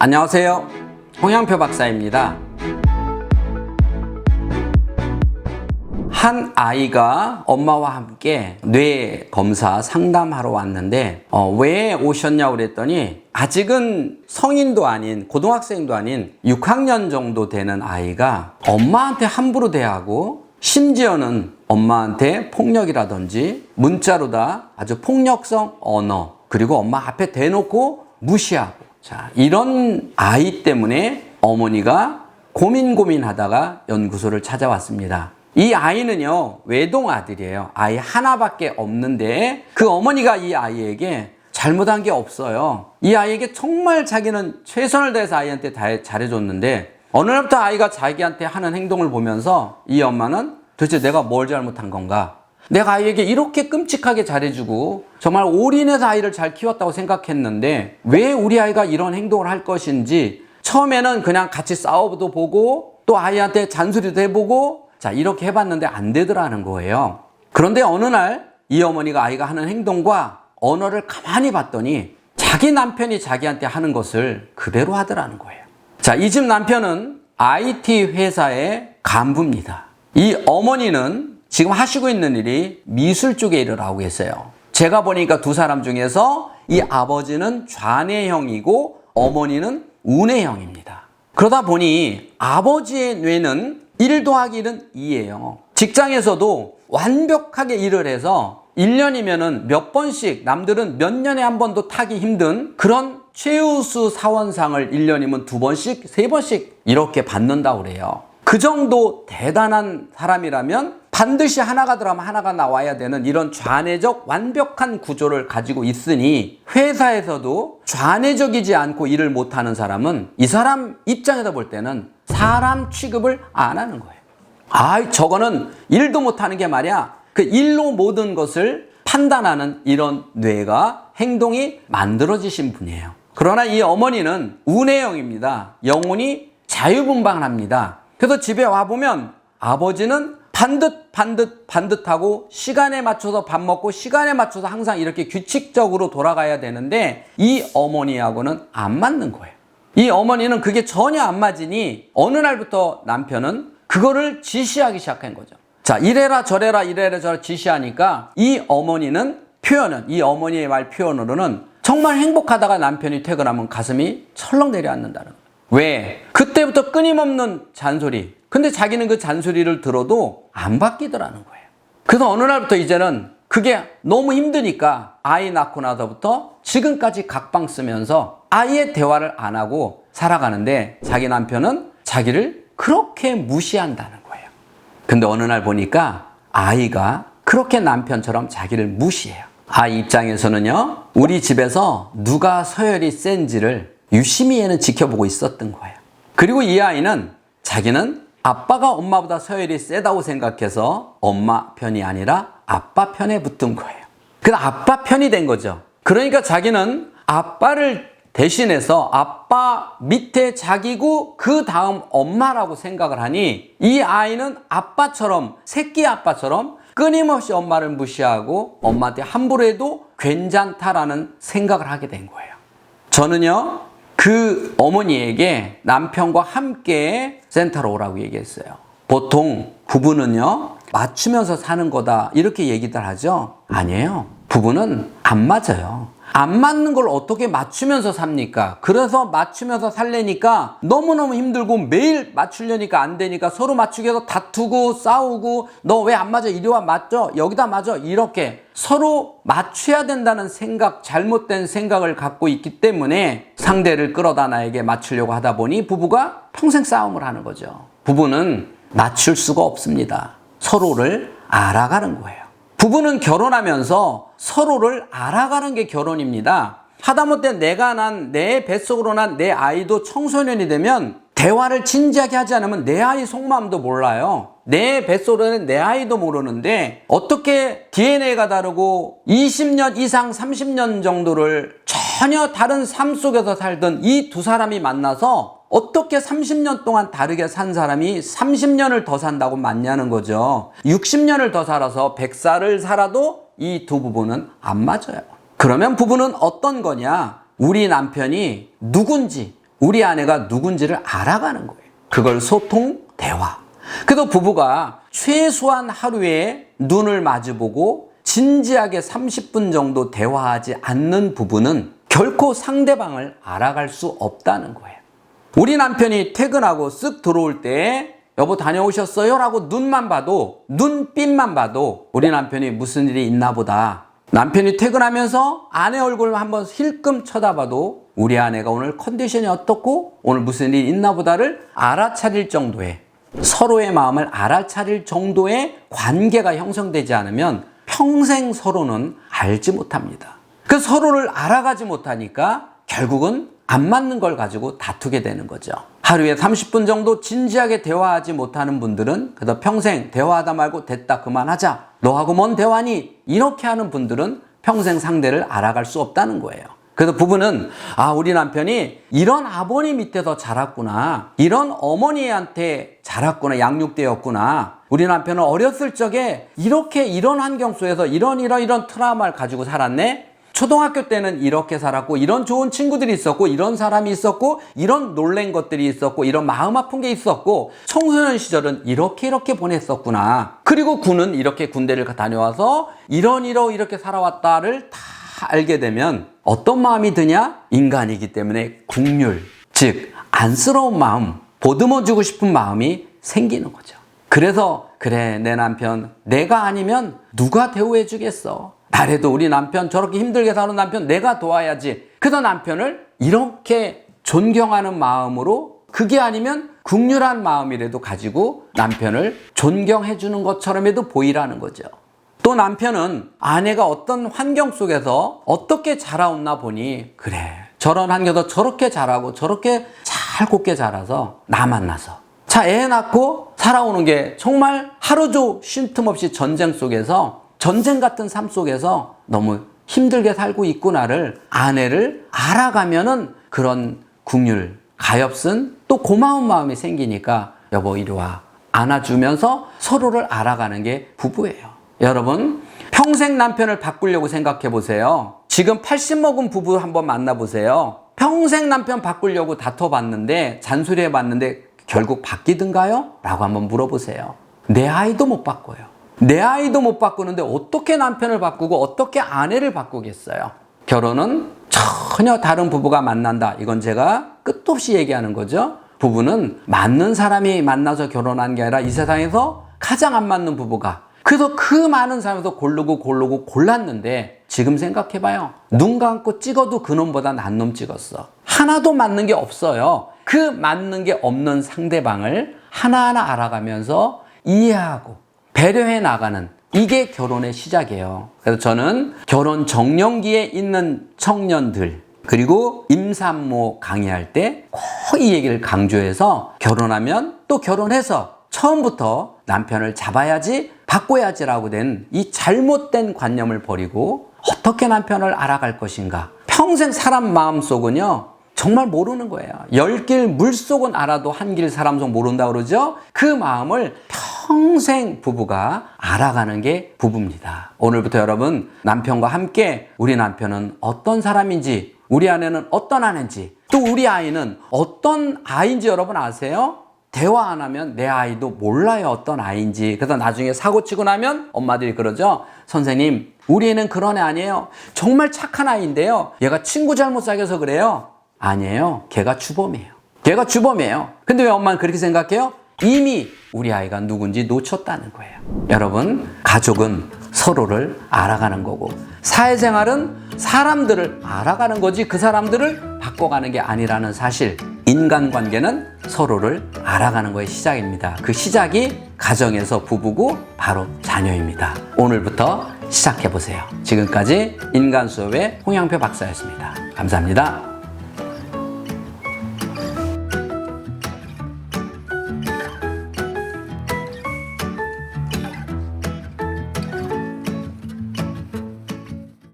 안녕하세요. 홍양표 박사입니다. 한 아이가 엄마와 함께 뇌 검사 상담하러 왔는데 왜 오셨냐고 그랬더니 아직은 성인도 아닌 고등학생도 아닌 6학년 정도 되는 아이가 엄마한테 함부로 대하고 심지어는 엄마한테 폭력이라든지 문자로다 아주 폭력성 언어 그리고 엄마 앞에 대놓고 무시하고 자, 이런 아이 때문에 어머니가 고민하다가 연구소를 찾아왔습니다. 이 아이는요, 외동 아들이에요. 아이 하나밖에 없는데 그 어머니가 이 아이에게 잘못한 게 없어요. 이 아이에게 정말 자기는 최선을 다해서 아이한테 잘해줬는데 어느 날부터 아이가 자기한테 하는 행동을 보면서 이 엄마는 도대체 내가 뭘 잘못한 건가? 내가 아이에게 이렇게 끔찍하게 잘해주고 정말 올인해서 아이를 잘 키웠다고 생각했는데 왜 우리 아이가 이런 행동을 할 것인지 처음에는 그냥 같이 싸워도 보고 또 아이한테 잔소리도 해보고 자 이렇게 해봤는데 안 되더라는 거예요. 그런데 어느 날 이 어머니가 아이가 하는 행동과 언어를 가만히 봤더니 자기 남편이 자기한테 하는 것을 그대로 하더라는 거예요. 자, 이 집 남편은 IT 회사의 간부입니다. 이 어머니는 지금 하시고 있는 일이 미술 쪽에 일을 하고 계세요. 제가 보니까 두 사람 중에서 이 아버지는 좌뇌형이고 어머니는 우뇌형입니다. 그러다 보니 아버지의 뇌는 1 더하기 1은 2예요. 직장에서도 완벽하게 일을 해서 1년이면은 몇 번씩 남들은 몇 년에 한 번도 타기 힘든 그런 최우수 사원상을 1년이면 2번씩, 3번씩 이렇게 받는다고 그래요. 그 정도 대단한 사람이라면 반드시 하나가 들어가면 하나가 나와야 되는 이런 좌뇌적 완벽한 구조를 가지고 있으니 회사에서도 좌뇌적이지 않고 일을 못하는 사람은 이 사람 입장에서 볼 때는 사람 취급을 안 하는 거예요. 아, 저거는 일도 못하는 게 말이야. 그 일로 모든 것을 판단하는 이런 뇌가 행동이 만들어지신 분이에요. 그러나 이 어머니는 우뇌형입니다. 영혼이 자유분방합니다. 그래서 집에 와보면 아버지는 반듯하고 시간에 맞춰서 밥 먹고 시간에 맞춰서 항상 이렇게 규칙적으로 돌아가야 되는데 이 어머니하고는 안 맞는 거예요. 이 어머니는 그게 전혀 안 맞으니 어느 날부터 남편은 그거를 지시하기 시작한 거죠. 자, 이래라 저래라 지시하니까 이 어머니는 이 어머니의 말 표현으로는 정말 행복하다가 남편이 퇴근하면 가슴이 철렁 내려앉는다는 거예요. 왜? 그때부터 끊임없는 잔소리. 근데 자기는 그 잔소리를 들어도 안 바뀌더라는 거예요. 그래서 어느 날부터 이제는 그게 너무 힘드니까 아이 낳고 나서부터 지금까지 각방 쓰면서 아이의 대화를 안 하고 살아가는데 자기 남편은 자기를 그렇게 무시한다는 거예요. 근데 어느 날 보니까 아이가 그렇게 남편처럼 자기를 무시해요. 아이 입장에서는요, 우리 집에서 누가 서열이 센지를 유심히 얘는 지켜보고 있었던 거예요. 그리고 이 아이는 자기는 아빠가 엄마보다 서열이 세다고 생각해서 엄마 편이 아니라 아빠 편에 붙은 거예요. 그래서 아빠 편이 된 거죠. 그러니까 자기는 아빠를 대신해서 아빠 밑에 자기고 그 다음 엄마라고 생각을 하니 이 아이는 아빠처럼 새끼 아빠처럼 끊임없이 엄마를 무시하고 엄마한테 함부로 해도 괜찮다라는 생각을 하게 된 거예요. 저는요, 그 어머니에게 남편과 함께 센터로 오라고 얘기했어요. 보통 부부는요, 맞추면서 사는 거다 이렇게 얘기들 하죠. 아니에요. 부부는 안 맞아요. 안 맞는 걸 어떻게 맞추면서 삽니까? 그래서 맞추면서 살려니까 너무너무 힘들고 매일 맞추려니까 안 되니까 서로 맞추기 위해서 다투고 싸우고 너 왜 안 맞아? 이리 와 맞죠? 여기다 맞아? 이렇게 서로 맞춰야 된다는 생각, 잘못된 생각을 갖고 있기 때문에 상대를 끌어다 나에게 맞추려고 하다 보니 부부가 평생 싸움을 하는 거죠. 부부는 맞출 수가 없습니다. 서로를 알아가는 거예요. 부부는 결혼하면서 서로를 알아가는 게 결혼입니다. 하다못해 내 뱃속으로 난 내 아이도 청소년이 되면 대화를 진지하게 하지 않으면 내 아이 속마음도 몰라요. 내 뱃속으로는 내 아이도 모르는데 어떻게 DNA가 다르고 20년 이상 30년 정도를 전혀 다른 삶 속에서 살던 이 두 사람이 만나서 어떻게 30년 동안 다르게 산 사람이 30년을 더 산다고 맞냐는 거죠. 60년을 더 살아서 100살을 살아도 이 두 부부는 안 맞아요. 그러면 부부는 어떤 거냐? 우리 남편이 누군지 우리 아내가 누군지를 알아가는 거예요. 그걸 소통, 대화. 그래도 부부가 최소한 하루에 눈을 마주보고 진지하게 30분 정도 대화하지 않는 부부는 결코 상대방을 알아갈 수 없다는 거예요. 우리 남편이 퇴근하고 쓱 들어올 때 여보 다녀오셨어요? 라고 눈만 봐도, 눈빛만 봐도 우리 남편이 무슨 일이 있나 보다. 남편이 퇴근하면서 아내 얼굴을 한번 힐끔 쳐다봐도 우리 아내가 오늘 컨디션이 어떻고 오늘 무슨 일이 있나 보다를 알아차릴 정도의, 서로의 마음을 알아차릴 정도의 관계가 형성되지 않으면 평생 서로는 알지 못합니다. 그 서로를 알아가지 못하니까 결국은 안 맞는 걸 가지고 다투게 되는 거죠. 하루에 30분 정도 진지하게 대화하지 못하는 분들은 그래도 평생 대화하다 말고 됐다 그만하자, 너하고 뭔 대화니, 이렇게 하는 분들은 평생 상대를 알아갈 수 없다는 거예요. 그래서 부부는 우리 남편이 이런 아버님 밑에서 자랐구나, 이런 어머니한테 자랐구나, 양육되었구나, 우리 남편은 어렸을 적에 이런 환경 속에서 이런 트라우마를 가지고 살았네. 초등학교 때는 이렇게 살았고, 이런 좋은 친구들이 있었고, 이런 사람이 있었고, 이런 놀란 것들이 있었고, 이런 마음 아픈 게 있었고, 청소년 시절은 이렇게 보냈었구나. 그리고 군은 이렇게 군대를 다녀와서 이렇게 살아왔다를 다 알게 되면 어떤 마음이 드냐? 인간이기 때문에 국률, 즉 안쓰러운 마음, 보듬어주고 싶은 마음이 생기는 거죠. 그래서 그래, 내 남편 내가 아니면 누가 대우해 주겠어. 나래도 우리 남편 저렇게 힘들게 사는 남편 내가 도와야지. 그래서 남편을 이렇게 존경하는 마음으로, 그게 아니면 국률한 마음이라도 가지고 남편을 존경해 주는 것처럼에도 보이라는 거죠. 또 남편은 아내가 어떤 환경 속에서 어떻게 자라왔나 보니, 그래, 저런 환경에서 저렇게 자라고 저렇게 잘 곱게 자라서 나 만나서 애 낳고 살아오는 게 정말 하루도 쉴 틈 없이 전쟁 속에서, 전쟁 같은 삶 속에서 너무 힘들게 살고 있구나를 아내를 알아가면은 그런 국률, 가엾은 또 고마운 마음이 생기니까 여보 이리 와, 안아주면서 서로를 알아가는 게 부부예요. 여러분, 평생 남편을 바꾸려고 생각해 보세요. 지금 80 먹은 부부 한번 만나보세요. 평생 남편 바꾸려고 다퉈봤는데, 잔소리해 봤는데 결국 바뀌든가요? 라고 한번 물어보세요. 내 아이도 못 바꿔요. 내 아이도 못 바꾸는데 어떻게 남편을 바꾸고 어떻게 아내를 바꾸겠어요? 결혼은 전혀 다른 부부가 만난다. 이건 제가 끝도 없이 얘기하는 거죠. 부부는 맞는 사람이 만나서 결혼한 게 아니라 이 세상에서 가장 안 맞는 부부가, 그래서 그 많은 사람에서 고르고 골랐는데 지금 생각해봐요. 눈 감고 찍어도 그놈보다 난 놈 찍었어. 하나도 맞는 게 없어요. 그 맞는 게 없는 상대방을 하나하나 알아가면서 이해하고 배려해 나가는, 이게 결혼의 시작이에요. 그래서 저는 결혼 정년기에 있는 청년들, 그리고 임산모 강의할 때 꼭 이 얘기를 강조해서, 결혼하면 또 결혼해서 처음부터 남편을 잡아야지, 바꿔야지라고 된 이 잘못된 관념을 버리고 어떻게 남편을 알아갈 것인가. 평생 사람 마음속은요 정말 모르는 거예요. 10길 물속은 알아도 한 길 사람 속 모른다 그러죠. 그 마음을 평생 부부가 알아가는 게 부부입니다. 오늘부터 여러분, 남편과 함께 우리 남편은 어떤 사람인지, 우리 아내는 어떤 아내인지, 또 우리 아이는 어떤 아이인지 여러분 아세요? 대화 안 하면 내 아이도 몰라요, 어떤 아이인지. 그래서 나중에 사고 치고 나면 엄마들이 그러죠. 선생님, 우리 애는 그런 애 아니에요. 정말 착한 아이인데요, 얘가 친구 잘못 사귀어서 그래요. 아니에요. 걔가 주범이에요. 걔가 주범이에요. 근데 왜 엄마는 그렇게 생각해요? 이미 우리 아이가 누군지 놓쳤다는 거예요. 여러분, 가족은 서로를 알아가는 거고, 사회생활은 사람들을 알아가는 거지 그 사람들을 바꿔가는 게 아니라는 사실. 인간관계는 서로를 알아가는 거의 시작입니다. 그 시작이 가정에서 부부고 바로 자녀입니다. 오늘부터 시작해보세요. 지금까지 인간수업의 홍양표 박사였습니다. 감사합니다.